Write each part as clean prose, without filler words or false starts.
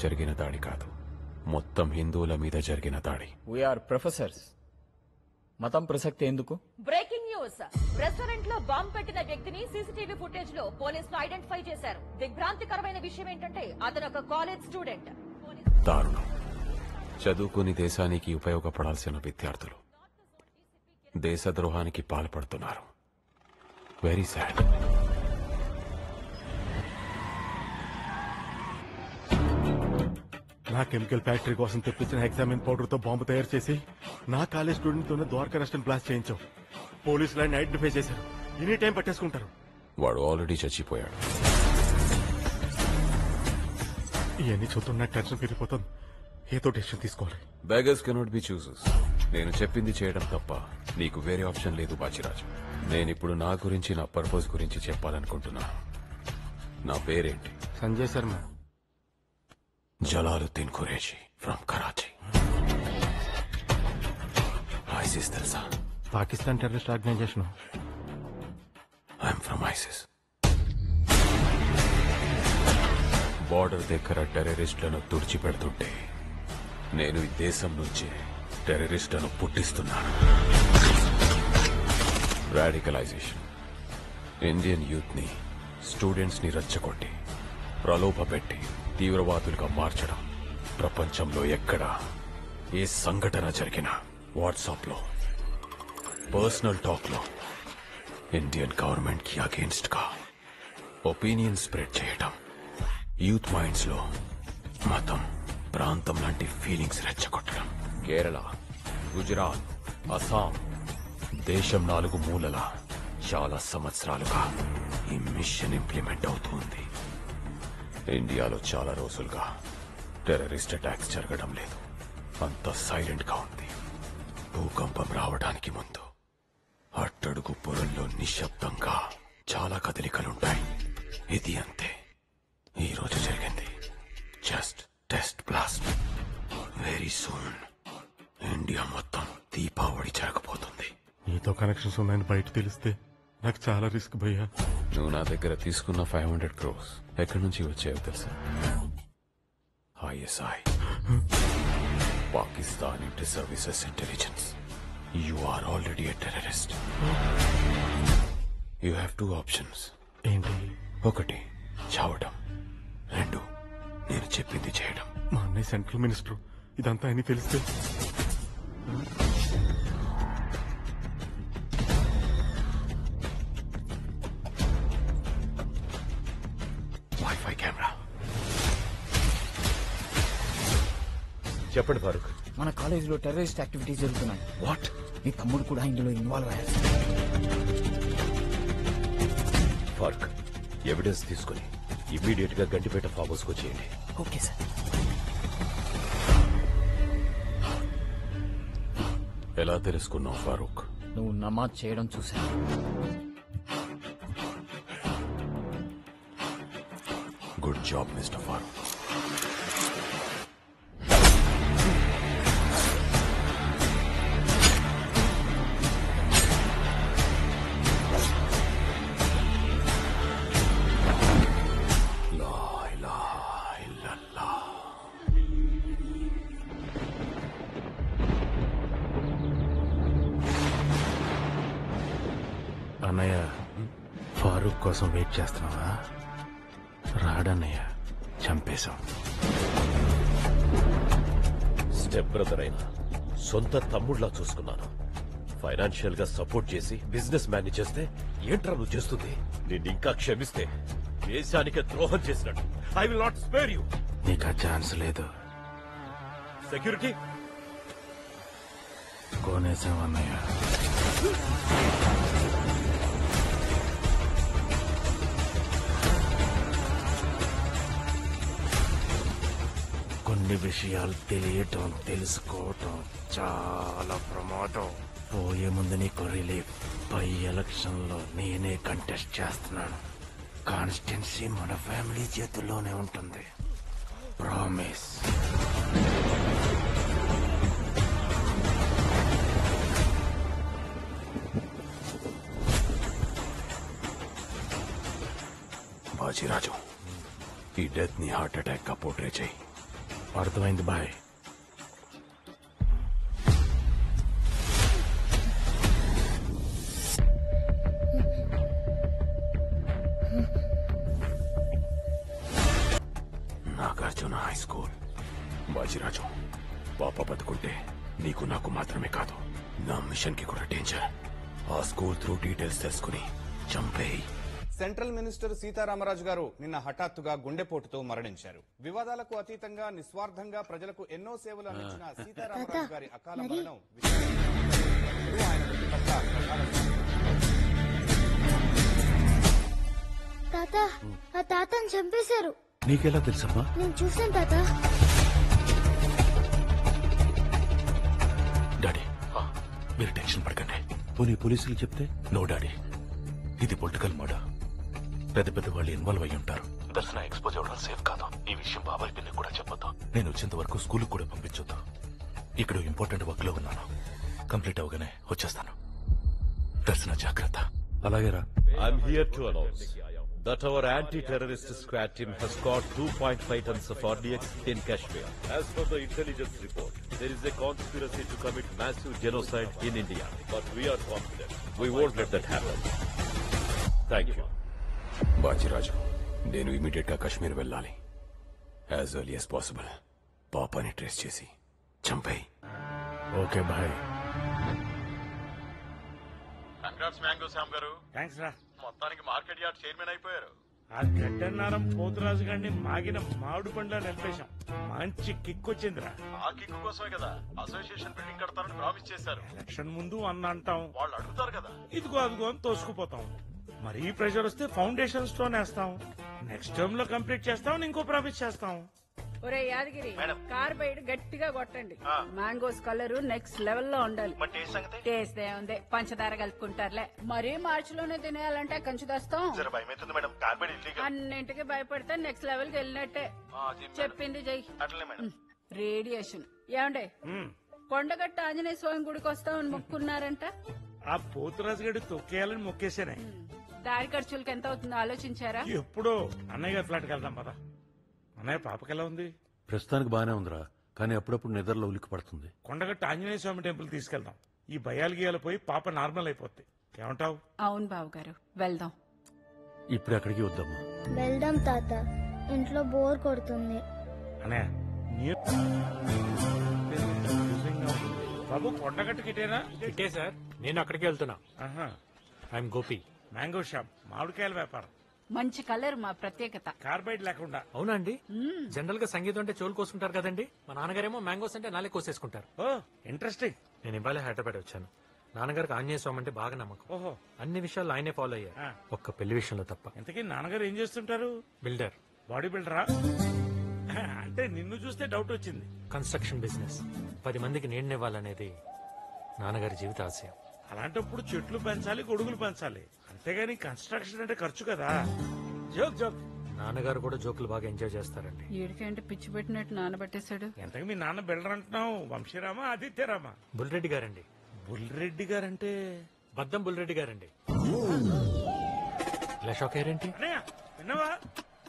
జరిగిన దాడి కాదు, మొత్తం హిందువుల మీద జరిగిన దాడి. We are professors. మతం ప్రసక్తి ఎందుకు? Breaking news. రెస్టారెంట్ లో బాంబు పెట్టిన వ్యక్తిని సీసీటీవీ ఫుటేజ్ లో పోలీసులు ఐడెంటిఫై చేశారు. దిగ్భ్రాంతికరమైన విషయం ఏంటంటే అతను ఒక కాలేజ్ స్టూడెంట్. దారుణం. చదువుకుని దేశానికి ఉపయోగపడాల్సిన విద్యార్థులు దేశద్రోహానికి పాల్పడుతున్నారు. Very sad. నా కెమికల్ ఫ్యాక్టరీ కోసం తెప్పించిన హెక్సామిన్ పౌడర్ తో బాంబు తయారు చేసి నా కాలేజ్ స్టూడెంట్ తోనే ద్వారకా రెస్టారెంట్ బ్లాస్ట్ చేయించావు. పోలీసులు ఆయన ఐడెంటిఫై చేశారు. ఎనీ టైం పట్టేసుకుంటారు. వాడు ఆల్రెడీ చచ్చిపోయాడు. ఇవన్నీ చూస్తున్న నాకు టెన్షన్ పెరిగిపోతుంది. ఏదో డెసిషన్ తీసుకోవాలి. Beggars cannot be chooses. నేను చెప్పింది చేయడం తప్ప నీకు వేరే ఆప్షన్ లేదు బాచిరాజు. నేనిప్పుడు నా గురించి, నా పర్పస్ గురించి చెప్పాలనుకుంటున్నాను. నా పేరేంటి? సంజయ్ శర్మ. జలాలుద్దీన్ ఖురేషీ ఫ్రమ్ కరాచీ. ఐసిస్ తెలుసా? Pakistan terrorist organisation. I'm from ISIS. Border దగ్గర టెర్రరిస్టులను తుడిచిపెడుతుంటే నేను ఈ దేశం నుంచి టెర్రరిస్టులను పుట్టిస్తున్నాను. రాడికలైజేషన్. ఇండియన్ యూత్ ని, స్టూడెంట్స్ ని రెచ్చగొట్టి ప్రలోభపెట్టి తీవ్రవాదులుగా మార్చడం. ప్రపంచంలో ఎక్కడ ఏ సంఘటన జరిగినా వాట్సాప్ లో, పర్సనల్ టాక్ లో ఇండియన్ గవర్నమెంట్ కి అగేన్స్ట్ గా ఒపీనియన్ స్ప్రెడ్ చేయడం. యూత్ మైండ్స్ లో మతం, ప్రాంతం లాంటి ఫీలింగ్స్ రెచ్చగొట్టడం. కేరళ, గుజరాత్, అస్సాం, దేశం 4 మూలల చాలా సంవత్సరాలుగా ఈ మిషన్ ఇంప్లిమెంట్ అవుతుంది. ఇండియాలో చాలా రోజులుగా టెర్రరిస్ట్ అటాక్స్ జరగడం లేదు. అంత సైలెంట్ గా ఉంది. భూకంపం రావడానికి ముందు అట్టడుగు పొరల్లో నిశ్శబ్దంగా చాలా కదలికలుంటాయి. ఇది అంతే. ఈ రోజు జరిగింది just test blast. Very soon India మొత్తం దీపావళి జరగబోతుంది. నీతో కనెక్షన్స్ ఉన్నాయని బయట తెలిస్తే నాకు చాలా రిస్క్ భయ్యా. నువ్వు నా దగ్గర తీసుకున్న 500 crores ఎక్కడి నుంచి వచ్చాయో తెలుసా? ISI, Pakistan inter services intelligence. You are already a terrorist. You have 2 options. ఏంటి? 1 చావడం, 2 నేను చెప్పింది చేయడం. మా అన్నయ్య సెంట్రల్ మినిస్టర్. ఇదంతా అని తెలిస్తే వైఫై కెమెరా. చెప్పండి ఫారూక్. మన కాలేజీలో టెర్రరిస్ట్ యాక్టివిటీస్ జరుగుతున్నాయి. వాట్? మీ తమ్ముడు కూడా ఇందులో ఇన్వాల్వ్ అయ్యారు. ఫారూక్, ఎవిడెన్స్ తీసుకుని ఇమ్మీడియట్ గా గండిపేట ఫామ్ హౌస్ కు వచ్చేయండి. Okay sir. ఎలా తెలుసుకున్నావు ఫారూక్? నువ్వు నమాజ్ చేయడం చూశాను. Good job mister Farooq. అన్నయ్య, ఫారూక్ కోసం వెయిట్ చేస్తున్నావా? రాడన్నయ్య, చంపేశాం. స్టెప్ బ్రదర్ అయినా సొంత తమ్ముళ్లా చూసుకున్నాను. ఫైనాన్షియల్ గా సపోర్ట్ చేసి బిజినెస్ మ్యాన్ చేస్తే ఏంట్రా నువ్వు చేస్తుంది? నిన్ను ఇంకా క్షమిస్తే దేశానికి ద్రోహం చేసినట్టు. I will not spare you. నీకు ఆ ఛాన్స్ లేదు. సెక్యూరిటీ కోనేశాం అన్నయ్య. కొన్ని విషయాలు తెలియటం, తెలుసుకోవటం చాలా ప్రమాదం. పోయే ముందు నీకు రిలీఫ్. పై ఎలక్షన్ లో నేనే కంటెస్ట్ చేస్తున్నాను. కాన్స్టిట్యున్సీ మన ఫ్యామిలీ చేతుల్లోనే ఉంటుంది. ప్రామిస్. బాజీరాజు, ఈ డెత్ ని హార్ట్ అటాక్ గా పోర్ట్రే చేయి. అర్థమైంది boy. Nagarjuna high school. Bajiraju, పాప బతుకుంటే నీకు నాకు మాత్రమే కాదు, నా మిషన్ కి కూడా డేంజర్. ఆ స్కూల్ త్రూ డీటెయిల్స్ తెలుసుకుని చంపేయి. సెంట్రల్ మినిస్టర్ సీతారామరాజు గారు నిన్న హఠాత్తుగా గుండెపోటుతో మరణించారు. వివాదాలకు అతీతంగా నిస్వార్థంగా ప్రజలకు ఎన్నో సేవలు అందించిన సీతారామరాజు గారి అకాల మరణం ఆయన మృతి పట్ల ప్రగాఢ తాత, ఆ తాతని చంపేశారు. నీకెలా తెలుసమ్మా? నేను చూసాను తాత. డాడీ, మీరు టెన్షన్ పడకండి. పోనీ పోలీసులు చెప్తే? నో డాడీ, ఇది పొలిటికల్ మర్డర్. పెద్ద పెద్ద వాళ్ళు ఇన్వాల్వ్ అయ్యి ఉంటారు. దర్శన ఎక్స్పోజ్ అవ్వడం సేఫ్ కాదు. ఈ విషయం బాబాయ్ పిన్ని కూడా చెప్పొద్దు. నేను వచ్చేంత వరకు స్కూల్ కూడా పంపించొద్దు. ఇక్కడ ఇంపార్టెంట్ వర్క్ లో ఉన్నాను. కంప్లీట్ అవగానే వచ్చేస్తాను. దర్శన జాగ్రత్త. అలాగే రా. I'm here to announce that our anti-terrorist squad team has caught 2.5 tons of RDX in Kashmir. As per the intelligence report, there is a conspiracy to commit massive genocide in India. But we are confident we won't let that happen. Thank you. బాజిరాజు, నేను immediate గా కాశ్మీర్ వెళ్ళాలి. As early as possible పాపాని trace చేసి చంపేయి. Okay boy. Congrats mango Shyam garu. Thanks రా. మొత్తానికి market yard chairman అయిపోయారు. ఆ గడ్డన్నారం పోతురాజు గారిని మాగిన మామిడి పండ్ల నింపేశాం. మంచి కిక్ వచ్చిందిరా. ఆ కిక్కు కోసమే కదా అసోసియేషన్ బిల్డింగ్ కడతారని ప్రామిస్ చేశారు. ఎలక్షన్ ముందు అన్న అంటాం, వాళ్ళు అడుగుతారు కదా. ఇదిగో అదిగో అని తోసుకుపోతాం. మరీ ప్రెషర్ వస్తే ఫౌండేషన్ స్టోన్ వేస్తాం. నెక్స్ట్ టర్మ్ లో కంప్లీట్ చేస్తాం. ఇంకో ప్రామిస్ చేస్తాం. ఒరే యాదగిరి, కార్బైడ్ గట్టిగా కొట్టండి. మ్యాంగోస్ కలర్ నెక్స్ట్ లెవెల్ లో ఉండాలి. టేస్ట్ ఏముంది, పంచదార కలుపుకుంటారులే. మరీ మార్చి లోనే తినేయాలంటే కంచి దస్తాం. అన్నింటికి భయపడితే నెక్స్ట్ లెవెల్ కి వెళ్ళినట్టే. చెప్పింది జై. రేడియేషన్ ఏమండే, కొండగట్ట ఆంజనేయ స్వామి గుడికి వస్తామని మొక్కున్నారంట. ఆ పోతురాజు గడి తొక్కేయాలని మొక్కేసానే. దారి ఖర్చులకి ఎంత అవుతుందో ఆలోచించారా? ఎప్పుడో అన్నయ్య గారి ఫ్లాట్కి వెళ్దాం పదా. అన్నయ్య పాపకి ఎలా ఉంది? ప్రస్తుతానికి బానే ఉందిరా, కానీ అప్పుడప్పుడు నిద్రలో ఉలిక్కి పడుతుంది. కొండగట్ట ఆంజనేయ స్వామి టెంపుల్ తీసుకెళ్దాం. ఈ భయాలు గీయాలు పోయి పాప నార్మల్ అయిపోద్ది. ఏమంటావు? అవును బాబు గారు, వెళ్దాం. ఇప్పుడు అక్కడికి వద్దామా? వెళ్దాం తాత, ఇంట్లో బోర్ కొడుతుంది. అన్నయ్య బాబు కొండగట్టుకి ఇటేనా? ఇటే సార్, నేను అక్కడికి వెళ్తున్నా. ఐఎమ్ గోపి. మ్యాంగో షాప్, మామిడికాయల వ్యాపారం. మంచి కలర్ మా ప్రత్యేకత. కార్బైడ్ లేకుండా. అవునా అండి? జనరల్ గా సంగీతం అంటే చెవులు కోసుకుంటారు కదండి. మా నాన్నగారేమో మ్యాంగోస్ అంటే నాలే కోసేసుకుంటారు. ఓ ఇంట్రెస్టింగ్. నేను ఇవాళ హైదరాబాద్ వచ్చాను. నాన్నగారికి ఆంజనేయ స్వామి అంటే బాగా నమ్మకం. ఓహో, అన్ని విషయాల్లో ఆయనే ఫాలో అయ్యారు, ఒక్క పెళ్లి విషయంలో తప్ప. ఇంతకీ నాన్నగారు ఏం చేస్తుంటారు? బిల్డర్. బాడీ బిల్డరా? అంటే నిన్ను చూస్తే డౌట్ వచ్చింది. Construction business. 10 మందికి నీడనివ్వాలనేది నాన్నగారి జీవిత ఆశయం. అలాంటప్పుడు చెట్లు పెంచాలి, గొడుగులు పెంచాలి. అంతేగాని కన్స్ట్రక్షన్ అంటే ఖర్చు కదా. Joke joke. నాన్నగారు కూడా జోకులు బాగా ఎంజాయ్ చేస్తారండి. ఏడికంటే పిచ్చి పెట్టినట్టు నానబట్టేశాడు. ఎంతకు మీ నాన్న బిల్డర్ అంటున్నావు? వంశీరామా, ఆదిత్యరామా? బుల్రెడ్డి గారండి. బుల్రెడ్డి గారంటే? బద్దం బుల్రెడ్డి గారండి. ఇలా షాక్ అయ్యారేంటి? విన్నావా?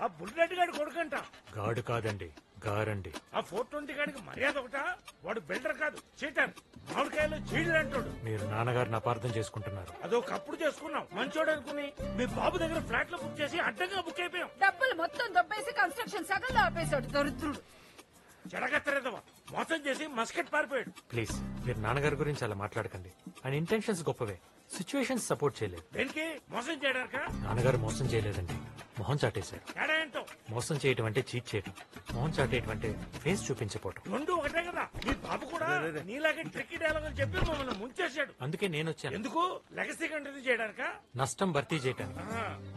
ఆ బుల్రెడ్డి గారి కొడుకంట. గాడు కాదండి, గారండి. ఆ 420 గాడికి మర్యాద ఒకటా? వాడు బిల్డర్ కాదు, చీటర్. మామిడికాయలు చీడలు అంటాడు. మీరు నాన్నగారిని అపార్థం చేసుకుంటున్నారు. అదొకప్పుడు చేసుకున్నాం, మంచోడు అనుకుని. మీ బాబు దగ్గర ఫ్లాట్ లో బుక్ చేసి అడ్డంగా బుక్ అయిపోయాం. డబ్బులు మొత్తం దొబ్బేసి కన్స్ట్రక్షన్ సగంలో ఆపేశాడు దరిద్రుడు. చెడగత్తరేదవా, మోసం చేసి మస్కెట్ పారిపోయాడు. ప్లీజ్, మీరు నాన్నగారి గురించి అలా మాట్లాడకండి. ఆయన ఇంటెన్షన్స్ గొప్పవే, సిచ్యువేషన్స్ సపోర్ట్ చేయలేదు. దేనికి? మోసం చేయడానికా? నాన్నగారు మోసం చేయలేదండి, మొహం చాటేశారు. తేడా ఏంటో? మోసం చేయటం అంటే చీట్ చేయటం, మొహం చాటేయటం అంటే ఫేస్ చూపించపోవటం. రెండు ఒకటే కదా. మీ బాబు కూడా నీలాగే ట్రిక్కీ డైలాగ్ అని చెప్పి మమ్మల్ని ముంచేశాడు. అందుకే నేను వచ్చాను. ఎందుకు? లెగసీ కంటిన్యూ చేయడానికా? నష్టం భర్తీ చేయటానికి.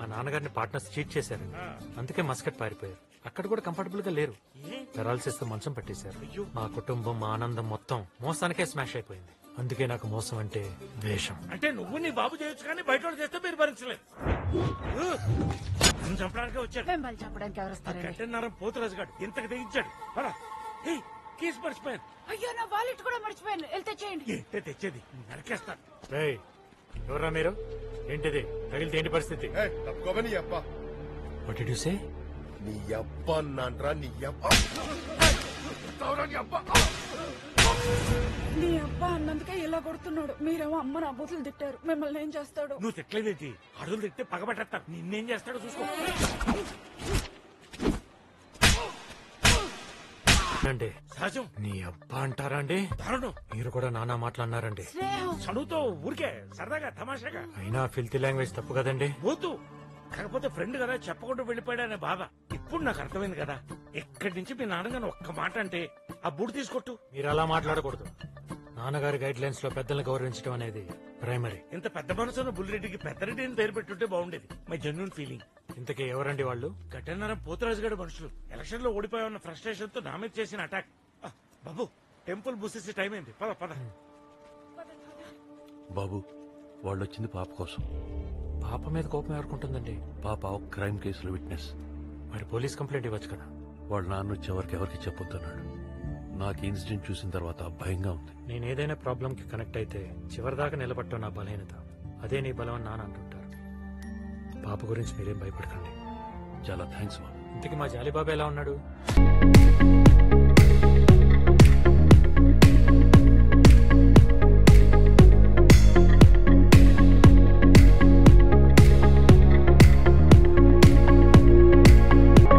మా నాన్నగారిని పార్ట్నర్స్ చీట్ చేశారు, అందుకే మస్కట్ పారిపోయారు. అక్కడ కూడా కంఫర్టబుల్ గా లేరు, పెరాలసిస్ తో మంచం పట్టేశారు. మా కుటుంబం, మా ఆనందం మొత్తం మోసానికే స్మాష్ అయిపోయింది. అందుకే నాకు మోసం అంటే ద్వేషం. అంటే నువ్వు నీ బాబు చేయొచ్చు కానీ బయట వాళ్ళు చేస్తే మీరు భరించలేదు. చంపడానికి వచ్చారు. మిమ్మల్ని చంపడానికి ఎవరు వస్తారండి? గంటన్నర పోతురాజు గారు ఇంతకు తెగించాడు. కేసు మర్చిపోయాను. అయ్యో, నా వాలెట్ కూడా మర్చిపోయాను. వెళ్తే చేయండి. ఏంటే తెచ్చేది? నరికేస్తాను. ఎవరా మీరు? ఏంటిది? తగిలితే ఏంటి పరిస్థితి? What did you say? నీ అబ్బా నాన్రా, నీ అబ్బా. నీ అబ్బా అన్నందుకే ఇలా కొడుతున్నాడు. మీరేమో అమ్మ నా బూతులు తిట్టారు. మిమ్మల్ని ఏం చేస్తాడు? నువ్వు తిట్టలేదేంటి? అడుగులు తిట్టే పగబట్టేస్తా. నిన్నేం చేస్తాడో చూసుకో. అండి సహజం. నీ అబ్బా అంటారా అండి? దారుణం. మీరు కూడా నానా మాట్లాడినారండి. చదువుతో ఊరికే సరదాగా తమాషాగా. అయినా ఫిల్తీ లాంగ్వేజ్ తప్పు కదండి. పోతూ కాకపోతే ఫ్రెండ్ కదా చెప్పకుండా వెళ్ళిపోయాడనే బాధ. ఇప్పుడు నాకు అర్థమైంది కదా. ఇక్కడి నుంచి మీ నాన్నగారు ఒక్క మాట అంటే ఆ బూడి తీసుకొట్టు. మీరు అలా మాట్లాడకూడదు. నాన్నగారి గైడ్ లైన్స్ లో పెద్దలను గౌరవించడం అనేది ప్రైమరీ. ఇంత పెద్ద మనసున్న బుల్లిరెడ్డికి పెద్దరెడ్డి అని పేరు పెట్టుంటే బాగుండేది. My genuine feeling. ఇంతకీ ఎవరండి వాళ్ళు? గట్టన్నారం పోతురాజు గారి మనుషులు. ఎలక్షన్ లో ఓడిపోయామన్న ఫ్రస్ట్రేషన్ తో నా మీద చేసిన అటాక్. బాబు టెంపుల్ బుసేసి టైం అయింది. పద పద. బాబు వాళ్ళు వచ్చింది పాప కోసం. పాప మీద కోపం ఎవరుకుంటుందండి? పాప ఒక క్రైమ్ కేసులో విట్నెస్. మరి పోలీస్ కంప్లైంట్ ఇవ్వచ్చు కదా. వాళ్ళ నాన్న వచ్చే వరకు ఎవరికి చెప్పొద్దన్నాడు. నాకు ఇన్సిడెంట్ చూసిన తర్వాత భయంగా ఉంది. నేను ఏదైనా ప్రాబ్లం కి కనెక్ట్ అయితే చివరిదాకా నిలబట్టడం నా బలహీనత. అదే నీ బలం అని నాన్న అంటుంటారు. పాప గురించి మీరేం భయపడకండి. చాలా థ్యాంక్స్ బాబు. ఇంతకీ మా జాలీబాబు ఎలా ఉన్నాడు?